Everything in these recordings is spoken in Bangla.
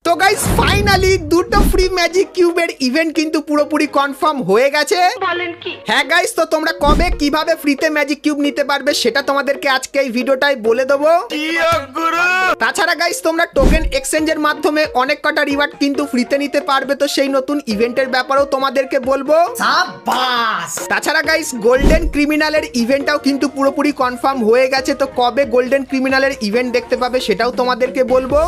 তো গাইস ফাইনালি দুটো ফ্রি ম্যাজিক কিউবের ইভেন্ট কিন্তু পুরোপুরি কনফার্ম হয়ে গেছে। বলেন কি? হ্যাঁ গাইস, তো তোমরা কবে কিভাবে ফ্রিতে ম্যাজিক কিউব নিতে পারবে সেটা তোমাদেরকে আজকে এই ভিডিওটাই বলে দেবো। তাছাড়া গাইস তোমরা টোকেন এক্সচেঞ্জের মাধ্যমে অনেক কটা রিওয়ার্ড কিন্তু ফ্রিতে নিতে পারবে, তো সেই নতুন ইভেন্টের ব্যাপারেও তোমাদেরকে বলবো। তাছাড়া গাইস গোল্ডেন ক্রিমিনালের ইভেন্টটাও কিন্তু পুরোপুরি কনফার্ম হয়ে গেছে, তো কবে গোল্ডেন ক্রিমিনালের ইভেন্ট দেখতে পাবে সেটাও তোমাদেরকে বলবো।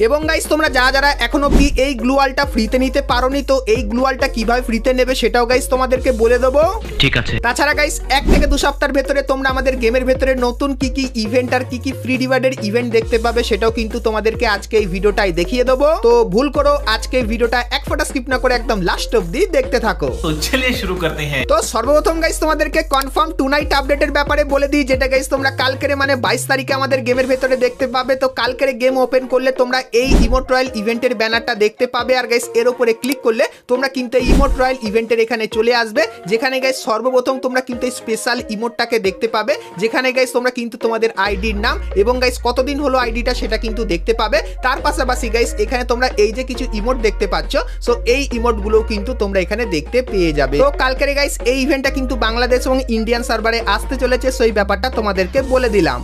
এবং গাইস তোমরা যারা এখনো অব্দি এই গ্লুয়ালটা ফ্রিতে নিতে পারোনি, তো এই গ্লুয়ালটা কিভাবে ফ্রিতে নেবে সেটাও গাইস তোমাদেরকে বলে দেবো। ঠিক আছে। তাছাড়া গাইস 1 থেকে 2 সপ্তাহের ভেতরে তোমরা আমাদের গেমের ভেতরে নতুন কি কি ইভেন্ট আর কি কি ফ্রি রিওয়ার্ডের ইভেন্ট দেখতে পাবে সেটাও কিন্তু তোমাদেরকে আজকে এই ভিডিওটাই দেখিয়ে দেবো। তো ভুল করো আজকে এই ভিডিওটা এক ফোঁটা স্কিপ না করে একদম লাস্ট অবধি দেখতে থাকো। তো চলিয়ে শুরু করতে হ্যাঁ। তো সর্বপ্রথম গাইস তোমাদেরকে কনফার্ম টু নাইট আপডেটের ব্যাপারে বলে দিই, যেটা গাইস তোমরা কালকের মানে 22 তারিখে আমাদের গেমের ভেতরে দেখতে পাবে। তো কালকের গেম ওপেন করলে তোমরা এই ইমোট রয়্যাল ইভেন্টের ব্যানারটা দেখতে পাবে, আর গাইস এর উপরে ক্লিক করলে তোমরা কিন্তু এই ইমোট রয়্যাল ইভেন্টের এখানে চলে আসবে, যেখানে গাইস সর্বপ্রথম তোমরা কিন্তু এই স্পেশাল ইমোটটাকে দেখতে পাবে, যেখানে গাইস তোমরা কিন্তু তোমাদের আইডির নাম এবং গাইস কতদিন হলো আইডিটা সেটা কিন্তু দেখতে পাবে। তার পাশাপাশি গাইস এখানে তোমরা এই যে কিছু ইমোট দেখতে পাচ্ছ, সো এই ইমোট গুলো কিন্তু তোমরা এখানে দেখতে পেয়ে যাবে। তো কালকের গাইস এই ইভেন্টটা কিন্তু বাংলাদেশ এবং ইন্ডিয়ান সার্ভারে আসতে চলেছে, সো এই ব্যাপারটা তোমাদেরকে বলে দিলাম।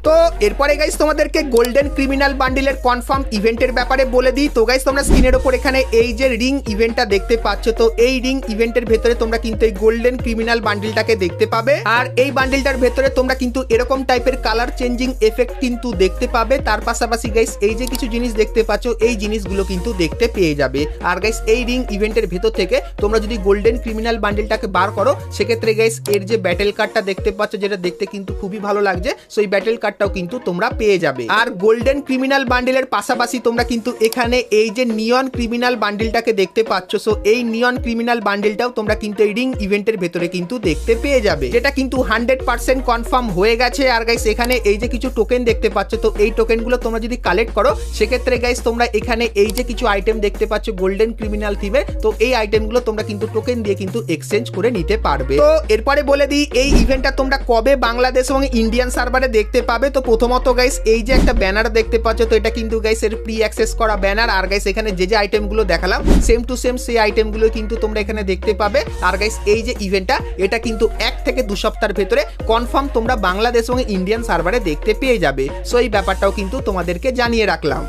তো এরপরে গাইস তোমাদেরকে গোল্ডেন ক্রিমিনাল বান্ডিলের কনফার্ম ইভেন্টের ব্যাপারে বলে দিই। তো গাইস তোমরা স্ক্রিনের উপর এখানে এই যে রিং ইভেন্টটা দেখতে পাচ্ছ, তো এই রিং ইভেন্টের ভেতরে তোমরা কিন্তু এই গোল্ডেন ক্রিমিনাল বান্ডিলটাকে দেখতে পাবে, আর এই বান্ডিলটার ভেতরে তোমরা কিন্তু এরকম টাইপের কালার চেঞ্জিং এফেক্ট কিন্তু দেখতে পাবে। তার পাশাপাশি গাইস এই যে কিছু জিনিস দেখতে পাচ্ছ, এই জিনিসগুলো কিন্তু দেখতে পেয়ে যাবে। আর গাইস এই রিং ইভেন্টের ভেতর থেকে তোমরা যদি গোল্ডেন ক্রিমিনাল বান্ডিলটাকে বার করো, সেক্ষেত্রে গাইস এর যে ব্যাটেল কার্ডটা দেখতে পাচ্ছ, যেটা দেখতে কিন্তু খুবই ভালো লাগছে, সো এই ব্যাটেল কার্ডটাও কিন্তু তোমরা পেয়ে যাবে। আর গোল্ডেন ক্রিমিনাল বান্ডিলের পাশাপাশি তোমরা কিন্তু এখানে এই যে নিয়ন ক্রিমিনাল বান্ডিলটাকে দেখতে পাচ্ছ, সো এই নিয়ন ক্রিমিনাল বান্ডিলটাও তোমরা কিন্তু এই রিং ইভেন্টের ভেতরে কিন্তু দেখতে পেয়ে যাবে, যেটা কিন্তু 100% কনফার্ম হয়ে গেছে। আর গাইস এখানে এই যে কিছু টোকেন দেখতে পাচ্ছ, তো এই টোকেনগুলো তোমরা যদি কালেক্ট করো, সেক্ষেত্রে গাইস তোমরা এখানে এই যে কিছু আইটেম দেখতে পাচ্ছ গোল্ডেন ক্রিমিনাল থিমের, তো এই আইটেমগুলো তোমরা কিন্তু টোকেন দিয়ে কিন্তু এক্সচেঞ্জ করে নিতে পারবে। তো এরপরে বলে দিই এই ইভেন্টটা তোমরা কবে বাংলাদেশ এবং ইন্ডিয়ান সার্ভারে দেখতে পাবে। তো প্রথমত গাইস এই যে একটা ব্যানার দেখতে পাচ্ছ, তো এটা কিন্তু গাইস এর প্রি অ্যাক্সেস করা ব্যানার, আর গাইস এখানে যে আইটেমগুলো দেখালাম সেম টু সেম সেই আইটেমগুলো কিন্তু তোমরা এখানে দেখতে পাবে। আর গাইস এই যে ইভেন্টটা এটা কিন্তু 1 থেকে 2 সপ্তাহের ভেতরে কনফার্ম তোমরা বাংলাদেশ এবং ইন্ডিয়ান সার্ভারে দেখতে পেয়ে যাবে, সো এই ব্যাপারটাও কিন্তু তোমাদেরকে জানিয়ে রাখলাম।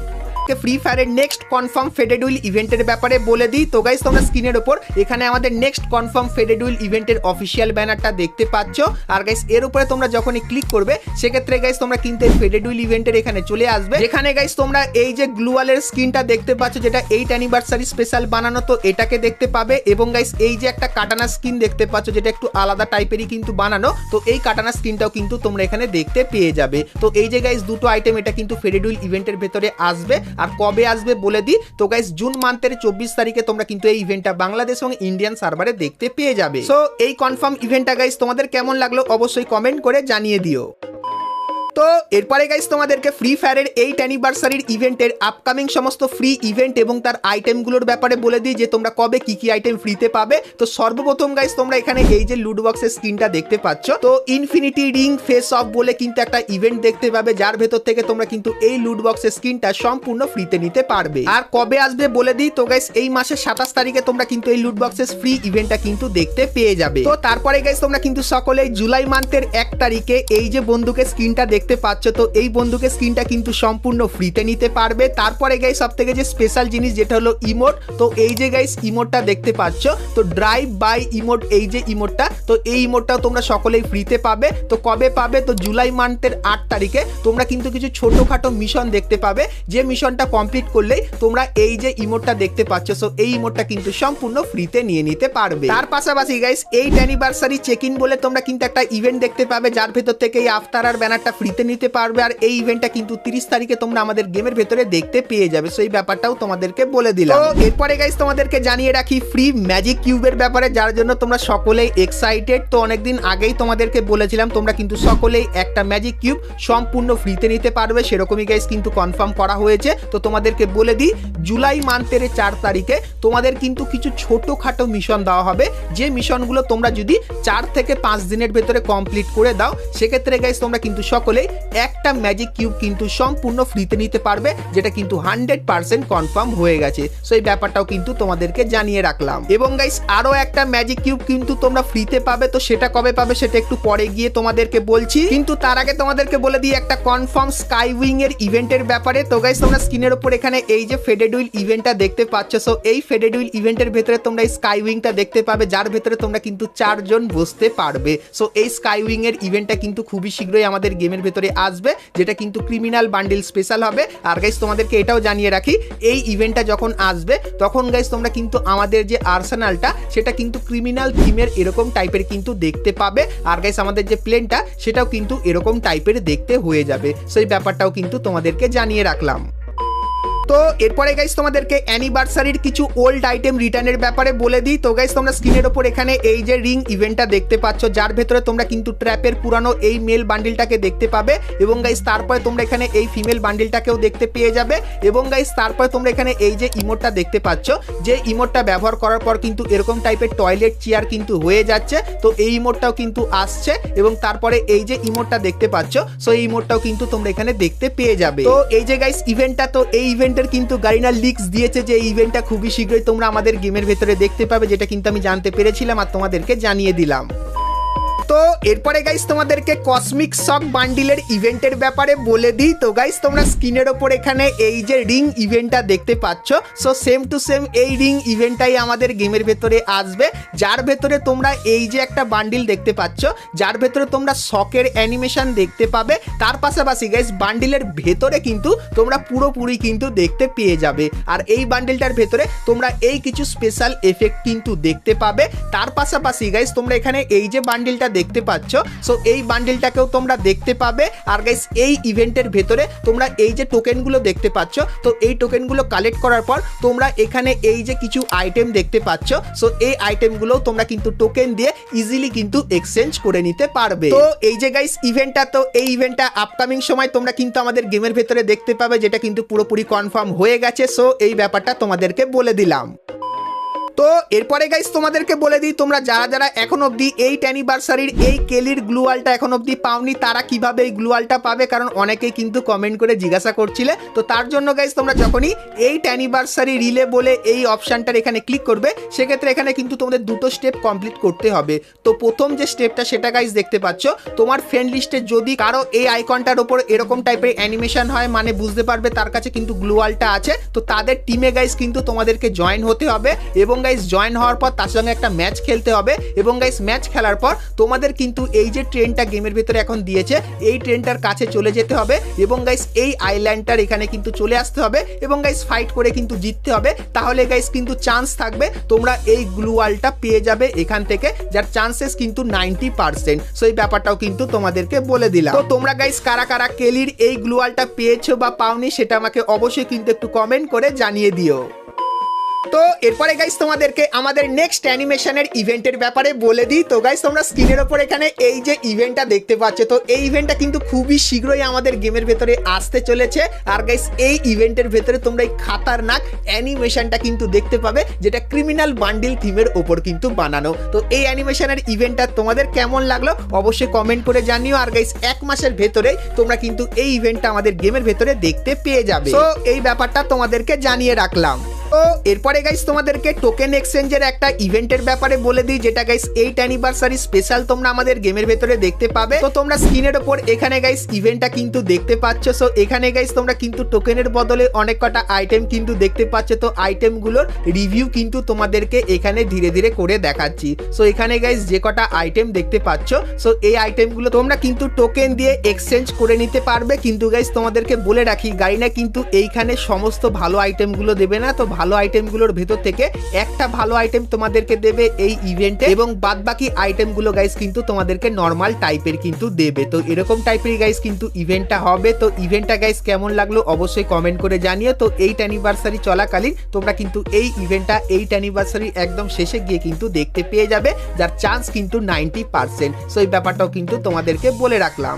ফ্রি ফায়ারের নেক্সট কনফার্ম ফেডেড উইল ইভেন্টের ব্যাপারে বলে দিই। তো গাইস তোমরা স্ক্রিনের উপর এখানে আমাদের নেক্সট কনফার্ম ফেডেড উইল ইভেন্টের অফিসিয়াল ব্যানারটা দেখতে পাচ্ছ, আর গাইস এর উপরে তোমরা যখনই ক্লিক করবে, সেক্ষেত্রে গাইস তোমরা কিন্তু এই ফেডেড উইল ইভেন্টের এখানে চলে আসবে, যেখানে গাইস তোমরা এই যে গ্লুয়ালের স্কিনটা দেখতে পাচ্ছ, যেটা 8 অ্যানিভার্সারি স্পেশাল বানানো, তো এটাকে দেখতে পাবে। এবং গাইস এই যে একটা কাটানা স্কিন দেখতে পাচ্ছ, যেটা একটু আলাদা টাইপেরই কিন্তু বানানো, তো এই কাটানা স্কিনটাও কিন্তু তোমরা এখানে দেখতে পেয়ে যাবে। তো এই যে গাইস দুটো আইটেম এটা কিন্তু ফেডেড উইল ইভেন্টের ভেতরে আসবে, আর কবে আসবে বলে দিই। তো গাইস জুন মান্থের 24 তারিখে তোমরা কিন্তু এই ইভেন্টটা বাংলাদেশ এবং ইন্ডিয়ান সার্ভারে দেখতে পেয়ে যাবে। সো এই কনফার্ম ইভেন্টটা গাইস তোমাদের কেমন লাগলো অবশ্যই কমেন্ট করে জানিয়ে দিও। তো এরপরে গাইস তোমাদেরকে ফ্রি ফায়ারের 8 অ্যানিভার্সারির ইভেন্টের আপকামিং সমস্ত ফ্রি ইভেন্ট এবং তার আইটেমগুলোর ব্যাপারে বলে দিই, যে তোমরা কবে কি কি আইটেম ফ্রিতে পাবে। তো সর্বপ্রথম গাইস তোমরা এখানে এই যে লুট বক্সের স্ক্রিনটা দেখতে পাচ্ছ, তো ইনফিনিটি রিং ফেস অফ বলে কিন্তু একটা ইভেন্ট দেখতে পাবে, যার ভেতর থেকে তোমরা কিন্তু এই লুট বক্সের স্ক্রিনটা সম্পূর্ণ ফ্রিতে নিতে পারবে। আর কবে আসবে বলে দিই, তো গাইস এই মাসের 27 তারিখে তোমরা কিন্তু এই লুট বক্সের ফ্রি ইভেন্টটা কিন্তু দেখতে পেয়ে যাবে। তো তারপরে গাইস তোমরা কিন্তু সকলেই জুলাই মান্থের 1 তারিখে এই যে বন্দুকের স্ক্রিনটা দেখতে পাচ্ছ, তো এই বন্দুকের স্ক্রিনটা কিন্তু সম্পূর্ণ ফ্রিতে নিতে পারবে। তারপরে গাইস সবথেকে যে স্পেশাল জিনিস যেটা হলো ইমোট, তো এই যে গাইস ইমোটটা দেখতে পাচ্ছ, তো ড্রাইভ বাই ইমোট, এই যে ইমোটটা, তো এই ইমোটটাও তোমরা সকলেই ফ্রিতে পাবে। তো কবে পাবে, তো জুলাই মান্থের 8 তারিখে তোমরা কিন্তু কিছু ছোটখাটো মিশন দেখতে পাবে, যে মিশনটা কমপ্লিট করলেই তোমরা এই যে ইমোটটা দেখতে পাচ্ছ, সো এই ইমোটটা কিন্তু সম্পূর্ণ ফ্রিতে নিয়ে নিতে পারবে। তার পাশাপাশি গাইস 8 অ্যানিভার্সারি চেক ইন বলে তোমরা কিন্তু একটা ইভেন্ট দেখতে পাবে, যার ভেতর থেকে এই আফতার আর ব্যানারটা ফ্রিতে নিতে পারবে, আর এই ইভেন্টটা কিন্তু 30 তারিখে তোমরা আমাদের গেমের ভেতরে দেখতে পেয়ে যাবে, সো এই ব্যাপারটাও তোমাদেরকে বলে দিলাম। তো এরপরে গাইস তোমাদেরকে জানিয়ে রাখি ফ্রি ম্যাজিক কিউবের ব্যাপারে, যার জন্য তোমরা সকলেই এক্সাইটেড। তো অনেকদিন আগেই তোমাদেরকে বলেছিলাম তোমরা কিন্তু সকলেই একটা ম্যাজিক কিউব সম্পূর্ণ ফ্রিতে নিতে পারবে, সেরকমই গাইস কিন্তু কনফার্ম করা হয়েছে। তো তোমাদেরকে বলে দিই জুলাই মান্থের 4 তারিখে তোমাদের কিন্তু কিছু ছোটখাটো মিশন দেওয়া হবে, যে মিশনগুলো তোমরা যদি 4 থেকে 5 দিনের ভেতরে কমপ্লিট করে দাও, সেক্ষেত্রে গাইস তোমরা কিন্তু সকলে করলেই একটা ম্যাজিক কিউব কিন্তু সম্পূর্ণ ফ্রিতে নিতে পারবে, যেটা কিন্তু 100% কনফার্ম হয়ে গেছে। সো এই ব্যাপারটাও কিন্তু তোমাদেরকে জানিয়ে রাখলাম। এবং গাইস আরো একটা ম্যাজিক কিউব কিন্তু তোমরা ফ্রিতে পাবে, তো সেটা কবে পাবে সেটা একটু পরে গিয়ে তোমাদেরকে বলছি, কিন্তু তার আগে তোমাদেরকে বলে দিই একটা কনফার্ম স্কাইউইং এর ইভেন্টের ব্যাপারে। তো গাইস তোমরা স্ক্রিনের উপর এখানে এই যে ফেডেড হুইল ইভেন্টটা দেখতে পাচ্ছ, সো এই ফেডেড হুইল ইভেন্টের ভেতরে তোমরা এই স্কাইউইংটা দেখতে পাবে, যার ভেতরে তোমরা কিন্তু 4 জন বসতে পারবে। সো এই স্কাইউইং এর ইভেন্টটা কিন্তু খুবই শীঘ্রই আমাদের গেমের ভেতরে আসবে, যেটা কিন্তু ক্রিমিনাল বান্ডিল স্পেশাল হবে। আর গাইস তোমাদেরকে এটাও জানিয়ে রাখি, এই ইভেন্টটা যখন আসবে তখন গাইস তোমরা কিন্তু আমাদের যে আর্সেনালটা সেটা কিন্তু ক্রিমিনাল থিমের এরকম টাইপের কিন্তু দেখতে পাবে। আর গাইস আমাদের যে প্লেনটা সেটাও কিন্তু এরকম টাইপের দেখতে হয়ে যাবে। সেই ব্যাপারটাও কিন্তু তোমাদেরকে জানিয়ে রাখলাম। তো এরপরে গাইস তোমাদেরকে অ্যানিভার্সারির কিছু ওল্ড আইটেম রিটার্নের ব্যাপারে বলে দিই। তো গাইস তোমরা স্ক্রিনের ওপর এখানে এই যে রিং ইভেন্টটা দেখতে পাচ্ছ, যার ভেতরে তোমরা কিন্তু ট্র্যাপের পুরানো এই মেল বান্ডিলটাকে দেখতে পাবে, এবং গাইস তারপরে তোমরা এখানে এই ফিমেল বান্ডিলটাকেও দেখতে পেয়ে যাবে। এবং গাইস তারপরে তোমরা এখানে এই যে ইমোটটা দেখতে পাচ্ছ, যে ইমোটটা ব্যবহার করার পর কিন্তু এরকম টাইপের টয়লেট চেয়ার কিন্তু হয়ে যাচ্ছে, তো এই ইমোটটাও কিন্তু আসছে। এবং তারপরে এই যে ইমোটটা দেখতে পাচ্ছ, সো এই ইমোটটাও কিন্তু তোমরা এখানে দেখতে পেয়ে যাবে। তো এই যে গাইস ইভেন্টটা, তো এই ইভেন্টের কিন্তু গারিনা লিক্স দিয়েছে যে এই ইভেন্টটা খুবই শীঘ্রই তোমরা আমাদের গেমের ভেতরে দেখতে পাবে, যেটা কিন্তু আমি জানতে পেরেছিলাম আর তোমাদেরকে জানিয়ে দিলাম। তো এরপরে গাইস তোমাদেরকে কসমিক শক বান্ডিলের ইভেন্টের ব্যাপারে বলে দিই। তো গাইস তোমরা স্ক্রিনের ওপর এখানে এই যে রিং ইভেন্টটা দেখতে পাচ্ছ, সো সেম টু সেম এই রিং ইভেন্টটাই আমাদের গেমের ভেতরে আসবে, যার ভেতরে তোমরা এই যে একটা বান্ডিল দেখতে পাচ্ছ, যার ভেতরে তোমরা শকের অ্যানিমেশন দেখতে পাবে। তার পাশাপাশি গাইস বান্ডিলের ভেতরে কিন্তু তোমরা পুরোপুরি কিন্তু দেখতে পেয়ে যাবে। আর এই বান্ডিলটার ভেতরে তোমরা এই কিছু স্পেশাল এফেক্ট কিন্তু দেখতে পাবে। তার পাশাপাশি গাইস তোমরা এখানে এই যে বান্ডিলটা দেখতে পাচ্ছ, সো এই বান্ডিলটাকেও তোমরা দেখতে পাবে। আর গাইস এই ইভেন্টের ভেতরে তোমরা এই যে টোকেনগুলো দেখতে পাচ্ছ, তো এই টোকেনগুলো কালেক্ট করার পর তোমরা এখানে এই যে কিছু আইটেম দেখতে পাচ্ছ, সো এই আইটেমগুলো তোমরা কিন্তু টোকেন দিয়ে ইজিলি কিন্তু এক্সচেঞ্জ করে নিতে পারবে। তো এই যে গাইস ইভেন্টটা, তো এই ইভেন্টটা আপকামিং সময় তোমরা কিন্তু আমাদের গেমের ভেতরে দেখতে পাবে, যেটা কিন্তু পুরোপুরি কনফার্ম হয়ে গেছে। সো এই ব্যাপারটা তোমাদেরকে বলে দিলাম। তো এরপরে গাইস তোমাদেরকে বলে দিই, তোমরা যারা যারা এখন অবধি 8 অ্যানিভার্সারির এই কেলির গ্লুয়ালটা এখন অবধি পাওনি, তারা কিভাবে এই গ্লুয়ালটা পাবে, কারণ অনেকেই কিন্তু কমেন্ট করে জিজ্ঞাসা করছিলে। তো তার জন্য গাইস তোমরা যখনই 8 অ্যানিভার্সারি রিলে বলে এই অপশনটার এখানে ক্লিক করবে, সেক্ষেত্রে এখানে কিন্তু তোমাদের দুটো স্টেপ কমপ্লিট করতে হবে। তো প্রথম যে স্টেপটা সেটা গাইস দেখতে পাচ্ছ, তোমার ফ্রেন্ড লিস্টে যদি কারো এই আইকনটার উপর এরকম টাইপের অ্যানিমেশন হয়, মানে বুঝতে পারবে তার কাছে কিন্তু গ্লুয়ালটা আছে। তো তাদের টিমে গাইস কিন্তু তোমাদেরকে জয়েন হতে হবে, এবং গাইস জয়েন হওয়ার পর তার সঙ্গে একটা ম্যাচ খেলতে হবে। এবং গাইস ম্যাচ খেলার পর তোমাদের কিন্তু এই যে ট্রেনটা গেমের ভিতরে এখন দিয়েছে, এই ট্রেনটার কাছে চলে যেতে হবে, এবং গাইস এই আইল্যান্ডটার এখানে কিন্তু চলে আসতে হবে, এবং গাইস ফাইট করে কিন্তু জিততে হবে। তাহলে গাইস কিন্তু চান্স থাকবে তোমরা এই গ্লুয়ালটা পেয়ে যাবে এখান থেকে, যার চান্সেস কিন্তু 90%। সো এই ব্যাপারটাও কিন্তু তোমাদেরকে বলে দিলাম। তো তোমরা গাইস কারা কারা কেলির এই গ্লুয়ালটা পেয়েছো বা পাওনি, সেটা আমাকে অবশ্যই কিন্তু একটু কমেন্ট করে জানিয়ে দিও। তো এরপরে গাইস তোমাদেরকে আমাদের নেক্সট অ্যানিমেশনের ইভেন্টের ব্যাপারে বলে দিই। তো গাইস তোমরা স্ক্রিনের ওপর এখানে এই যে ইভেন্টটা দেখতে পাচ্ছ, তো এই ইভেন্টটা কিন্তু খুবই শীঘ্রই আমাদের গেমের ভেতরে আসতে চলেছে। আর গাইস এই ইভেন্টের ভেতরে তোমরা এই খাতারনাক অ্যানিমেশনটা কিন্তু দেখতে পাবে, যেটা ক্রিমিনাল বান্ডিল থিমের ওপর কিন্তু বানানো। তো এই অ্যানিমেশনের ইভেন্টটা তোমাদের কেমন লাগলো অবশ্যই কমেন্ট করে জানিও। আর গাইস 1 মাসের ভেতরেই তোমরা কিন্তু এই ইভেন্টটা আমাদের গেমের ভেতরে দেখতে পেয়ে যাবে। তো এই ব্যাপারটা তোমাদেরকে জানিয়ে রাখলাম। তো এরপরে গাইস তোমাদেরকে টোকেন এক্সচেঞ্জের একটা ইভেন্টের ব্যাপারে বলে দিই, যেটা গাইস 8 অ্যানিভার্সারি স্পেশাল তোমরা আমাদের গেমের ভেতরে দেখতে পাবে। তো তোমরা স্ক্রিনের ওপর এখানে গাইস ইভেন্টটা কিন্তু দেখতে পাচ্ছ। সো এখানে গাইস তোমরা কিন্তু টোকেনের বদলে অনেক কটা আইটেম কিন্তু দেখতে পাচ্ছ। তো আইটেমগুলোর রিভিউ কিন্তু তোমাদেরকে এখানে ধীরে ধীরে করে দেখাচ্ছি। সো এখানে গাইস যে কটা আইটেম দেখতে পাচ্ছ, সো এই আইটেমগুলো তোমরা কিন্তু টোকেন দিয়ে এক্সচেঞ্জ করে নিতে পারবে। কিন্তু গাইস তোমাদেরকে বলে রাখি, গাইনা কিন্তু এইখানে সমস্ত ভালো আইটেমগুলো দেবে না। তো ভালো আইটেমগুলোর ভেতর থেকে একটা ভালো আইটেম তোমাদেরকে দেবে এই ইভেন্টে, এবং বাদবাকি আইটেমগুলো গাইস কিন্তু তোমাদেরকে নর্মাল টাইপের কিন্তু দেবে। তো এরকম টাইপের গাইস কিন্তু ইভেন্টটা হবে। তো ইভেন্টটা গাইস কেমন লাগলো অবশ্যই কমেন্ট করে জানিও। তো 8 অ্যানিভার্সারি চলাকালীন তোমরা কিন্তু এই ইভেন্টটা 8 অ্যানিভার্সারি একদম শেষে গিয়ে কিন্তু দেখতে পেয়ে যাবে, যার চান্স কিন্তু 90%। সো এই ব্যাপারটাও কিন্তু তোমাদেরকে বলে রাখলাম।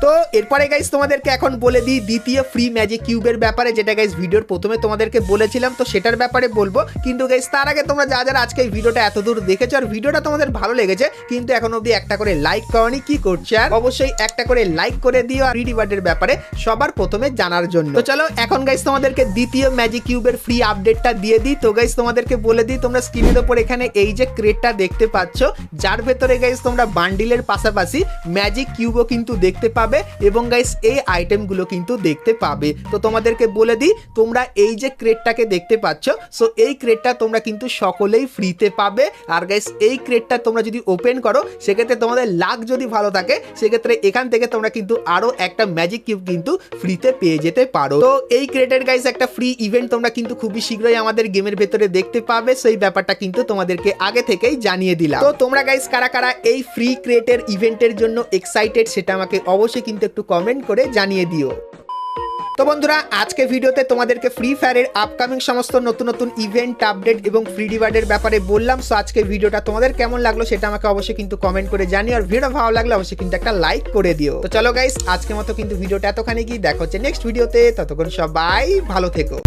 তো এরপরে গাইস তোমাদেরকে এখন বলে দিই দ্বিতীয় ফ্রি ম্যাজিক কিউবের ব্যাপারে, যেটা গাইস ভিডিওর প্রথমে তোমাদেরকে বলেছিলাম, তো সেটার ব্যাপারে বলবো। কিন্তু গাইস তার আগে তোমরা যারা আজকে এই ভিডিওটা এত দূর দেখেছো আর ভিডিওটা তোমাদের ভালো লেগেছে কিন্তু এখন অবধি একটা করে লাইক করনি, কি করছে? আর অবশ্যই একটা করে লাইক করে দিও আর ফ্রি রিওয়ার্ডের ব্যাপারে সবার প্রথমে জানার জন্য। তো চলো এখন গাইস তোমাদেরকে দ্বিতীয় ম্যাজিক কিউবের ফ্রি আপডেটটা দিয়ে দিই। তো গাইস তোমাদেরকে বলে দিই, তোমরা স্ক্রিনের উপর এখানে এই যে ক্রেটটা দেখতে পাচ্ছ, যার ভেতরে গাইস তোমরা বান্ডিলের পাশাপাশি ম্যাজিক কিউবও কিন্তু দেখতে পাবে এবং গাইস এই আইটেমগুলো কিন্তু দেখতে পাবে। তো তোমাদেরকে বলে দিই, তোমরা এই যে ক্রেটটাকে দেখতে পাচ্ছ, সো এই ক্রেটটা তোমরা কিন্তু সকলেই ফ্রিতে পাবে। আর গাইস এই ক্রেটটা তোমরা যদি ওপেন করো সেক্ষেত্রে তোমাদের লাক যদি ভালো থাকে সেক্ষেত্রে এখান থেকে তোমরা কিন্তু আরো একটা ম্যাজিক কিউব কিন্তু ফ্রিতে পেয়ে যেতে পারো। তো এই ক্রেটের গাইস একটা ফ্রি ইভেন্ট তোমরা কিন্তু খুবই শীঘ্রই আমাদের গেমের ভেতরে দেখতে পাবে, সেই ব্যাপারটা কিন্তু তোমাদেরকে আগে থেকেই জানিয়ে দিলাম। তো তোমরা গাইস কারা কারা এই ফ্রি ক্রেটের ইভেন্টের জন্য এক্সাইটেড সেটা আমাকে অবশ্যই কিন্তু একটু কমেন্ট করে জানিয়ে দিও। তো বন্ধুরা আজকে ভিডিওতে তোমাদেরকে ফ্রি ফায়ারের আপকামিং সমস্ত নতুন নতুন ইভেন্ট আপডেট এবং ফ্রি রিওয়ার্ডের ব্যাপারে বললাম। সো আজকে ভিডিওটা তোমাদের কেমন লাগলো সেটা আমাকে অবশ্যই কিন্তু কমেন্ট করে জানিও, আর ভিডিও ভালো লাগলে অবশ্যই কিন্তু একটা লাইক করে দিও। তো চলো গাইস আজকের মতো কিন্তু ভিডিওটা এতখানি, কি দেখা হচ্ছে নেক্সট ভিডিওতে, ততক্ষণ সবাই ভালো থেকো।